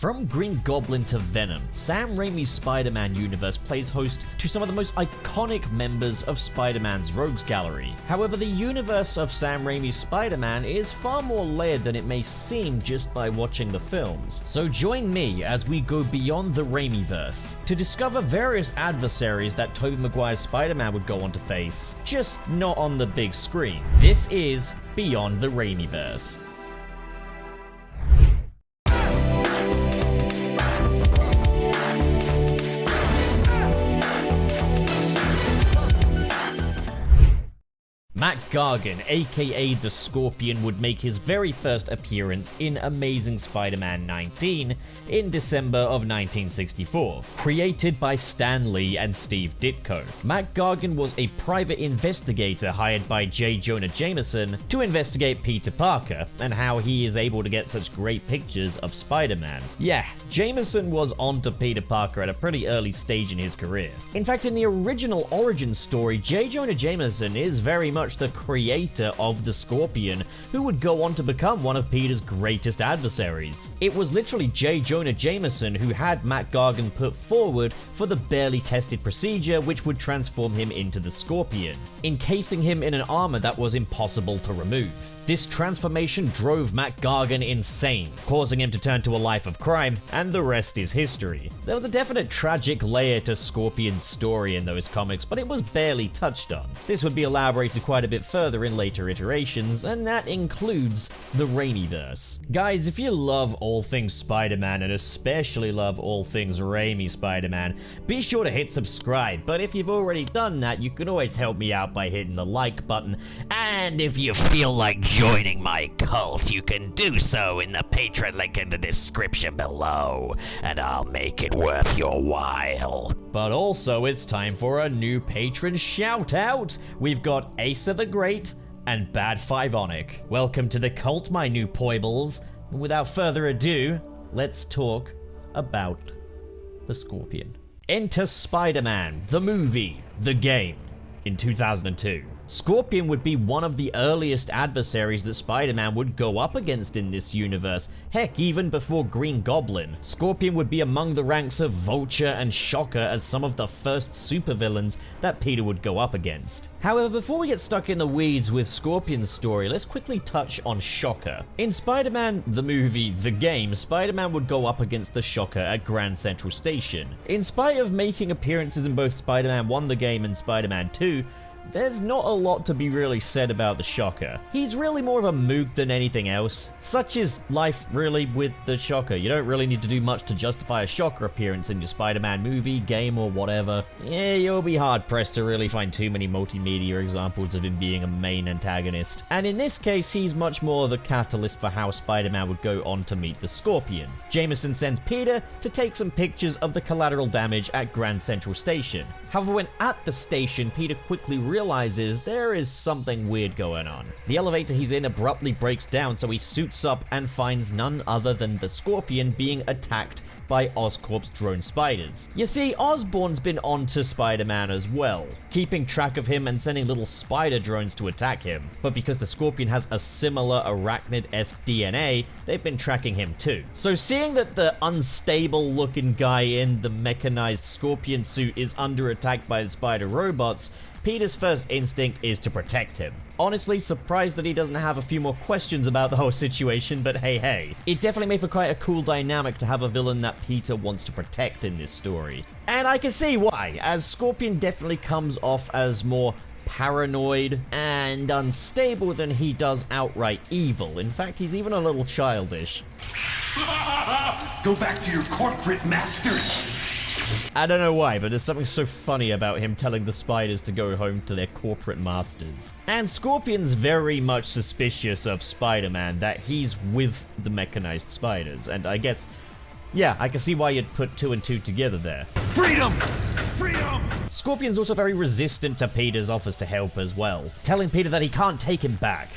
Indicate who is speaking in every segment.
Speaker 1: From Green Goblin to Venom, Sam Raimi's Spider-Man universe plays host to some of the most iconic members of Spider-Man's rogues gallery. However, the universe of Sam Raimi's Spider-Man is far more layered than it may seem just by watching the films. So join me as we go beyond the Raimiverse to discover various adversaries that Tobey Maguire's Spider-Man would go on to face, just not on the big screen. This is Beyond the Raimiverse. Matt Gargan, aka the Scorpion, would make his very first appearance in Amazing Spider-Man 19 in December of 1964, created by Stan Lee and Steve Ditko. Matt Gargan was a private investigator hired by J. Jonah Jameson to investigate Peter Parker and how he is able to get such great pictures of Spider-Man. Yeah, Jameson was onto Peter Parker at a pretty early stage in his career. In fact, in the original origin story, J. Jonah Jameson is very much the creator of the Scorpion, who would go on to become one of Peter's greatest adversaries. It was literally J. Jonah Jameson who had Matt Gargan put forward for the barely tested procedure which would transform him into the Scorpion, encasing him in an armor that was impossible to remove. This transformation drove Matt Gargan insane, causing him to turn to a life of crime, and the rest is history. There was a definite tragic layer to Scorpion's story in those comics, but it was barely touched on. This would be elaborated quite a bit further in later iterations, and that includes the Raimiverse. Guys, if you love all things Spider-Man, and especially love all things Raimi Spider-Man, be sure to hit subscribe, but if you've already done that, you can always help me out by hitting the like button, and if you feel like joining my cult, you can do so in the Patreon link in the description below, and I'll make it worth your while. But also, it's time for a new patron shout out. We've got Asa the Great and Bad Fivonic. Welcome to the cult, my new poibles. And without further ado, let's talk about the Scorpion. Enter Spider-Man, the movie, the game, in 2002. Scorpion would be one of the earliest adversaries that Spider-Man would go up against in this universe. Heck, even before Green Goblin, Scorpion would be among the ranks of Vulture and Shocker as some of the first supervillains that Peter would go up against. However, before we get stuck in the weeds with Scorpion's story, let's quickly touch on Shocker. In Spider-Man, the movie, the game, Spider-Man would go up against the Shocker at Grand Central Station. In spite of making appearances in both Spider-Man 1 the game and Spider-Man 2, there's not a lot to be really said about the Shocker. He's really more of a mook than anything else. Such is life, really, with the Shocker. You don't really need to do much to justify a Shocker appearance in your Spider-Man movie, game, or whatever. Yeah, you'll be hard-pressed to really find too many multimedia examples of him being a main antagonist. And in this case, he's much more the catalyst for how Spider-Man would go on to meet the Scorpion. Jameson sends Peter to take some pictures of the collateral damage at Grand Central Station. However, when at the station, Peter quickly realizes there is something weird going on. The elevator he's in abruptly breaks down, so he suits up and finds none other than the Scorpion being attacked by Oscorp's drone spiders. You see, Osborn's been onto Spider-Man as well, keeping track of him and sending little spider drones to attack him. But because the Scorpion has a similar arachnid-esque DNA, they've been tracking him too. So seeing that the unstable-looking guy in the mechanized Scorpion suit is under attack by the spider robots, Peter's first instinct is to protect him. Honestly, surprised that he doesn't have a few more questions about the whole situation, but hey. It definitely made for quite a cool dynamic to have a villain that Peter wants to protect in this story. And I can see why, as Scorpion definitely comes off as more paranoid and unstable than he does outright evil. In fact, he's even a little childish.
Speaker 2: Go back to your corporate masters!
Speaker 1: I don't know why, but there's something so funny about him telling the spiders to go home to their corporate masters. And Scorpion's very much suspicious of Spider-Man, that he's with the mechanized spiders, and I guess, yeah, I can see why you'd put two and two together there.
Speaker 2: Freedom! Freedom!
Speaker 1: Scorpion's also very resistant to Peter's offers to help as well, telling Peter that he can't take him back.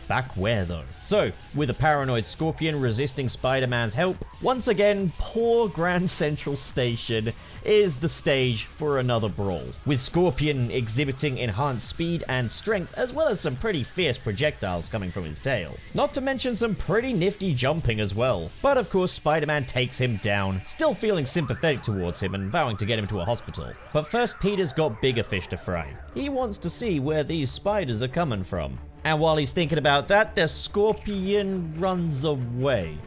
Speaker 1: Back where though? So, with a paranoid Scorpion resisting Spider-Man's help, once again, poor Grand Central Station is the stage for another brawl, with Scorpion exhibiting enhanced speed and strength, as well as some pretty fierce projectiles coming from his tail. Not to mention some pretty nifty jumping as well. But of course, Spider-Man takes him down, still feeling sympathetic towards him and vowing to get him to a hospital. But first, Peter's got bigger fish to fry. He wants to see where these spiders are coming from. And while he's thinking about that, the Scorpion runs away.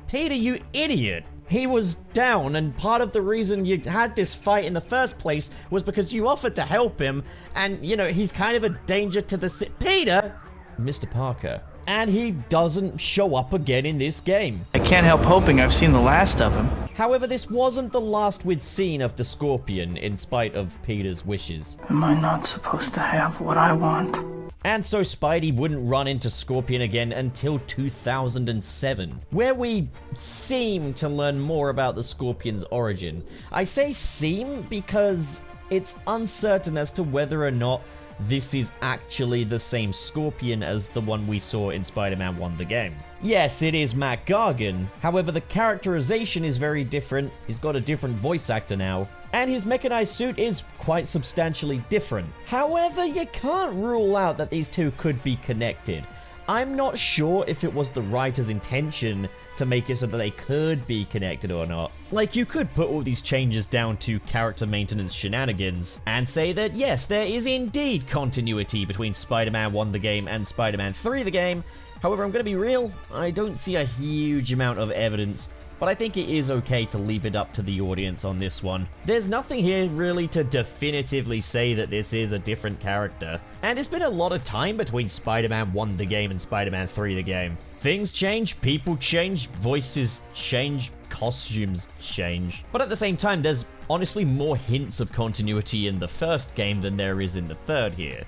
Speaker 1: Peter, you idiot! He was down, and part of the reason you had this fight in the first place was because you offered to help him, and, you know, he's kind of a danger to the Peter! Mr. Parker. And he doesn't show up again in this game.
Speaker 3: I can't help hoping I've seen the last of him.
Speaker 1: However, this wasn't the last we'd seen of the Scorpion, in spite of Peter's wishes.
Speaker 3: Am I not supposed to have what I want?
Speaker 1: And so Spidey wouldn't run into Scorpion again until 2007, where we seem to learn more about the Scorpion's origin. I say seem because it's uncertain as to whether or not this is actually the same Scorpion as the one we saw in Spider-Man 1 the game. Yes, it is Matt Gargan, however the characterization is very different, he's got a different voice actor now, and his mechanized suit is quite substantially different. However, you can't rule out that these two could be connected. I'm not sure if it was the writer's intention to make it so that they could be connected or not. Like, you could put all these changes down to character maintenance shenanigans and say that yes, there is indeed continuity between Spider-Man 1 the game and Spider-Man 3 the game. However, I'm gonna be real, I don't see a huge amount of evidence, but I think it is okay to leave it up to the audience on this one. There's nothing here really to definitively say that this is a different character. And it's been a lot of time between Spider-Man 1 the game and Spider-Man 3 the game. Things change, people change, voices change, costumes change. But at the same time, there's honestly more hints of continuity in the first game than there is in the third here.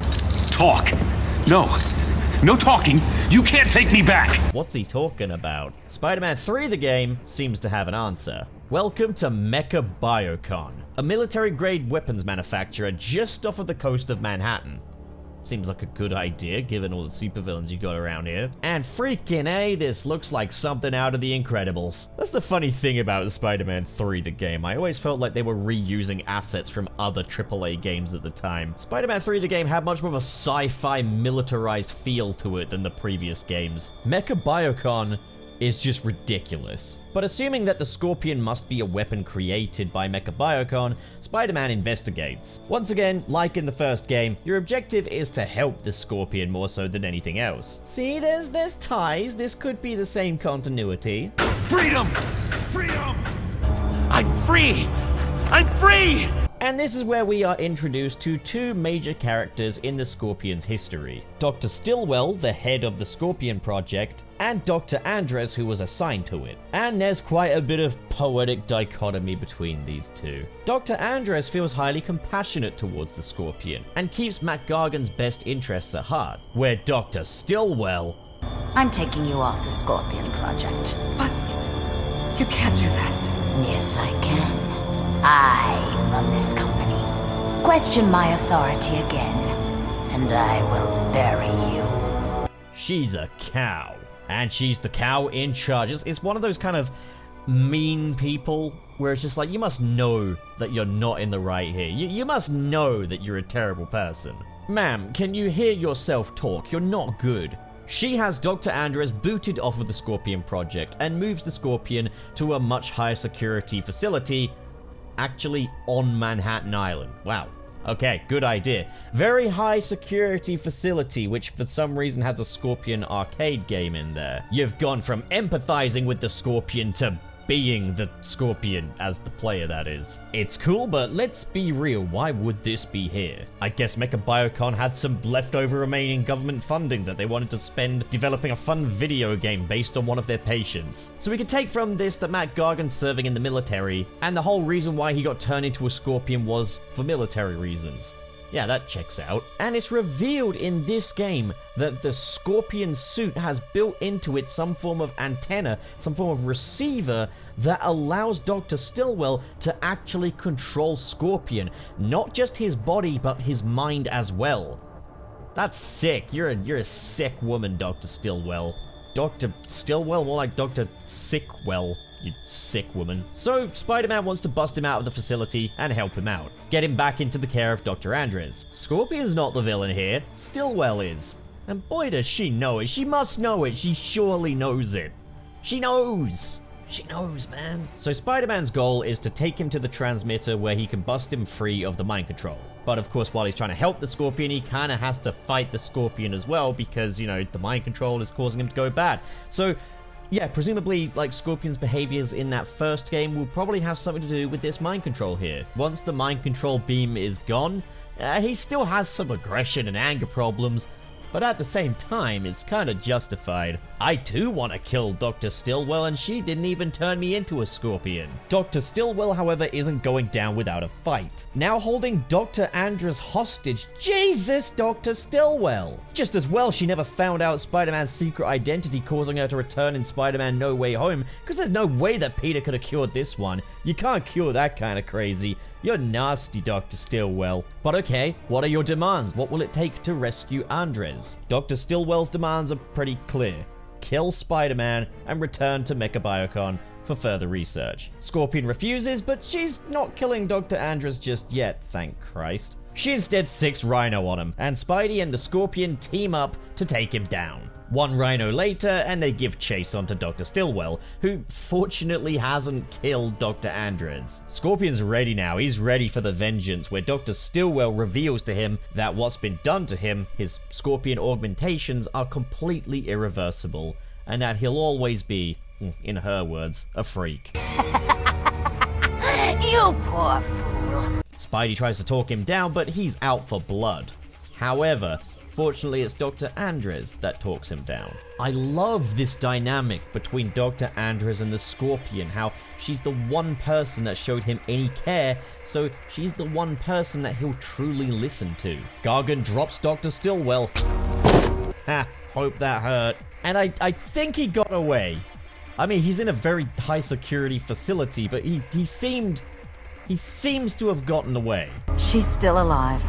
Speaker 2: Talk! No talking! You can't take me back!
Speaker 1: What's he talking about? Spider-Man 3 the game seems to have an answer. Welcome to Mecha Biocon, a military-grade weapons manufacturer just off of the coast of Manhattan. Seems like a good idea, given all the supervillains you got around here. And freaking A, this looks like something out of The Incredibles. That's the funny thing about Spider-Man 3, the game. I always felt like they were reusing assets from other AAA games at the time. Spider-Man 3, the game, had much more of a sci-fi militarized feel to it than the previous games. Mecha Biocon is just ridiculous. But assuming that the Scorpion must be a weapon created by Mecha Biocon, Spider-Man investigates. Once again, like in the first game, your objective is to help the Scorpion more so than anything else. See, there's ties. This could be the same continuity.
Speaker 2: Freedom! Freedom!
Speaker 3: I'm free! I'm free!
Speaker 1: And this is where we are introduced to two major characters in the Scorpion's history. Dr. Stillwell, the head of the Scorpion Project, and Dr. Andres, who was assigned to it. And there's quite a bit of poetic dichotomy between these two. Dr. Andres feels highly compassionate towards the Scorpion, and keeps Matt Gargan's best interests at heart, where Dr. Stillwell...
Speaker 4: I'm taking you off the Scorpion Project.
Speaker 5: But you can't do that.
Speaker 4: Yes, I can. I run this company. Question my authority again, and I will bury you.
Speaker 1: She's a cow. And she's the cow in charge. It's one of those kind of mean people where it's just like, you must know that you're not in the right here. You must know that you're a terrible person. Ma'am, can you hear yourself talk? You're not good. She has Dr. Andres booted off of the Scorpion Project and moves the Scorpion to a much higher security facility, actually on Manhattan Island. Wow. Okay, good idea. Very high security facility, which for some reason has a Scorpion arcade game in there. You've gone from empathizing with the Scorpion to being the Scorpion as the player, that is. It's cool, but let's be real, why would this be here? I guess Mecha Biocon had some leftover remaining government funding that they wanted to spend developing a fun video game based on one of their patients. So we can take from this that Matt Gargan's serving in the military, and the whole reason why he got turned into a Scorpion was for military reasons. Yeah, that checks out. And it's revealed in this game that the Scorpion suit has built into it some form of antenna, some form of receiver that allows Dr. Stillwell to actually control Scorpion. Not just his body, but his mind as well. That's sick. You're a sick woman, Dr. Stillwell. Dr. Stillwell? More like Dr. Sickwell, you sick woman. So, Spider-Man wants to bust him out of the facility and help him out. Get him back into the care of Dr. Andres. Scorpion's not the villain here. Stillwell is. And boy does she know it. She must know it. She surely knows it. She knows. She knows, man. So Spider-Man's goal is to take him to the transmitter where he can bust him free of the mind control. But of course, while he's trying to help the Scorpion, he kind of has to fight the Scorpion as well because, you know, the mind control is causing him to go bad. So, yeah, presumably, like, Scorpion's behaviors in that first game will probably have something to do with this mind control here. Once the mind control beam is gone, he still has some aggression and anger problems, but at the same time, it's kind of justified. I too want to kill Dr. Stillwell, and she didn't even turn me into a Scorpion. Dr. Stillwell, however, isn't going down without a fight. Now holding Dr. Andres hostage. Jesus, Dr. Stillwell! Just as well she never found out Spider-Man's secret identity, causing her to return in Spider-Man No Way Home, because there's no way that Peter could have cured this one. You can't cure that kind of crazy. You're nasty, Dr. Stillwell. But okay, what are your demands? What will it take to rescue Andres? Dr. Stillwell's demands are pretty clear. Kill Spider-Man and return to Mechabiocon for further research. Scorpion refuses, but she's not killing Dr. Andres just yet, thank Christ. She instead sicks Rhino on him, and Spidey and the Scorpion team up to take him down. One Rhino later, and they give chase onto Dr. Stillwell, who fortunately hasn't killed Dr. Andres. Scorpion's ready now. He's ready for the vengeance, where Dr. Stillwell reveals to him that what's been done to him, his Scorpion augmentations, are completely irreversible, and that he'll always be, in her words, a freak.
Speaker 4: You poor fool.
Speaker 1: Spidey tries to talk him down, but he's out for blood. However, fortunately, it's Dr. Andres that talks him down. I love this dynamic between Dr. Andres and the Scorpion, how she's the one person that showed him any care, so she's the one person that he'll truly listen to. Gargan drops Dr. Stillwell. Ha, hope that hurt. And I think he got away. I mean, he's in a very high security facility, but he seems to have gotten away.
Speaker 5: She's still alive.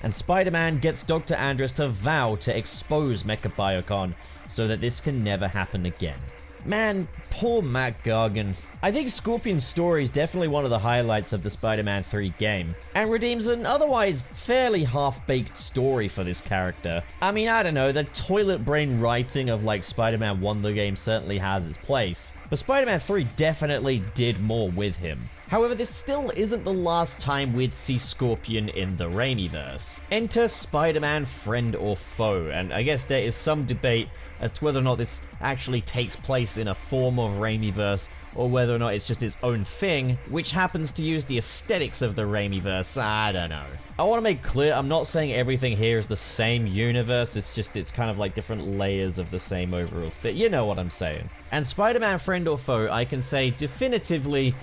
Speaker 1: And Spider-Man gets Dr. Andres to vow to expose Mechabiocon so that this can never happen again. Man, poor Matt Gargan. I think Scorpion's story is definitely one of the highlights of the Spider-Man 3 game, and redeems an otherwise fairly half-baked story for this character. I mean, I don't know, the toilet brain writing of like Spider-Man 1 the game certainly has its place, but Spider-Man 3 definitely did more with him. However, this still isn't the last time we'd see Scorpion in the Raimiverse. Enter Spider-Man Friend or Foe, and I guess there is some debate as to whether or not this actually takes place in a form of Raimiverse, or whether or not it's just its own thing, which happens to use the aesthetics of the Raimiverse. I don't know. I want to make clear, I'm not saying everything here is the same universe, it's kind of like different layers of the same overall thing. You know what I'm saying. And Spider-Man Friend or Foe, I can say definitively,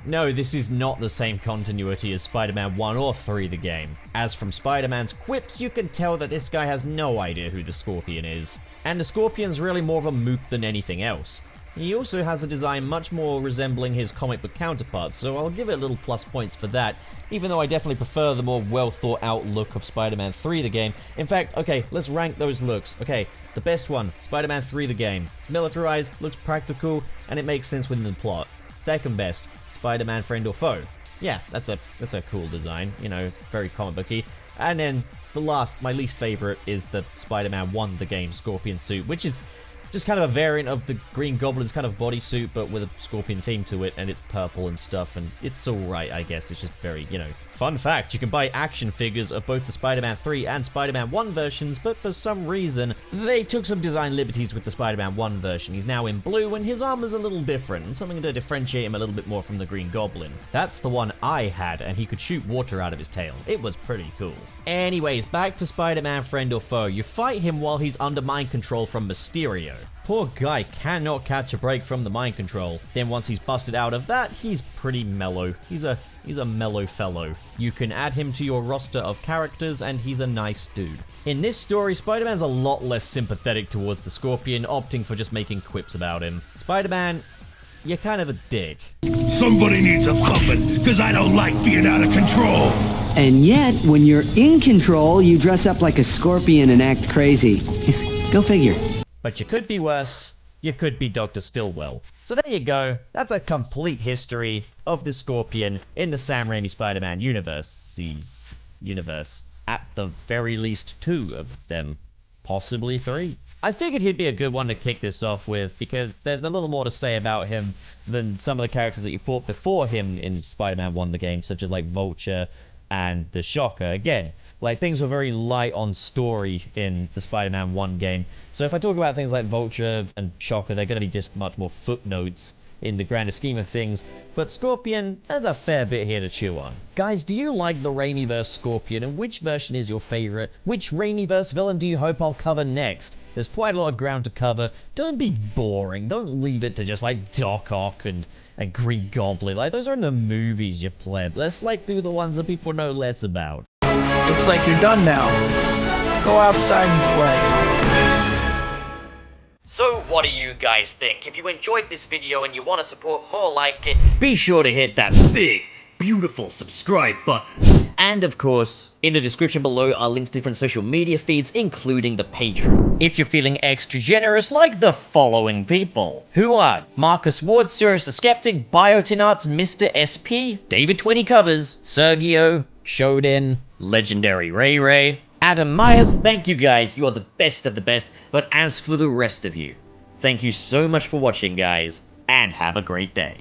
Speaker 1: no, this is not the same continuity as Spider-Man 1 or 3 the game. As from Spider-Man's quips, you can tell that this guy has no idea who the Scorpion is. And the Scorpion's really more of a mook than anything else. He also has a design much more resembling his comic book counterparts, so I'll give it a little plus points for that, even though I definitely prefer the more well thought out look of Spider-Man 3 the game. In fact, okay, let's rank those looks. Okay, the best one, Spider-Man 3 the game. It's militarized, looks practical, and it makes sense within the plot. Second best, Spider-Man Friend or Foe. Yeah, that's a cool design, you know, very comic booky. And then the last, my least favorite, is the Spider-Man 1 the game Scorpion suit, which is just kind of a variant of the Green Goblin's kind of bodysuit, but with a Scorpion theme to it, and it's purple and stuff, and it's alright, I guess. It's just very, you know. Fun fact, you can buy action figures of both the Spider-Man 3 and Spider-Man 1 versions, but for some reason, they took some design liberties with the Spider-Man 1 version. He's now in blue, and his armor's a little different, something to differentiate him a little bit more from the Green Goblin. That's the one I had, and he could shoot water out of his tail. It was pretty cool. Anyways, back to Spider-Man Friend or Foe. You fight him while he's under mind control from Mysterio. Poor guy cannot catch a break from the mind control. Then once he's busted out of that, he's pretty mellow. He's a mellow fellow. You can add him to your roster of characters, and he's a nice dude. In this story, Spider-Man's a lot less sympathetic towards the Scorpion, opting for just making quips about him. Spider-Man, you're kind of a dick.
Speaker 2: Somebody needs a thumping, because I don't like being out of control.
Speaker 6: And yet, when you're in control, you dress up like a scorpion and act crazy. Go figure.
Speaker 1: But you could be worse. You could be Dr. Stillwell. So there you go. That's a complete history of the Scorpion in the Sam Raimi Spider-Man universe. At the very least 2 of them. Possibly 3. I figured he'd be a good one to kick this off with, because there's a little more to say about him than some of the characters that you fought before him in Spider-Man 1 the game, such as like Vulture and the Shocker. Again, like, things were very light on story in the Spider-Man 1 game. So if I talk about things like Vulture and Shocker, they're going to be just much more footnotes in the grander scheme of things. But Scorpion, there's a fair bit here to chew on. Guys, do you like the Raimiverse Scorpion, and which version is your favorite? Which Raimiverse villain do you hope I'll cover next? There's quite a lot of ground to cover. Don't be boring. Don't leave it to just like Doc Ock and Green Goblin. Like, those are in the movies, you pleb. Let's like do the ones that people know less about.
Speaker 3: Looks like you're done now. Go outside and play.
Speaker 1: So what do you guys think? If you enjoyed this video and you want to support more like it, be sure to hit that big, beautiful subscribe button. And of course, in the description below are links to different social media feeds, including the Patreon. If you're feeling extra generous, like the following people. Who are Marcus Ward, Sirius the Skeptic, Biotin Arts, Mr. SP, David 20 Covers, Sergio, Shoden, Legendary Ray Ray, Adam Myers. Thank you guys, you are the best of the best. But as for the rest of you, thank you so much for watching, guys, and have a great day.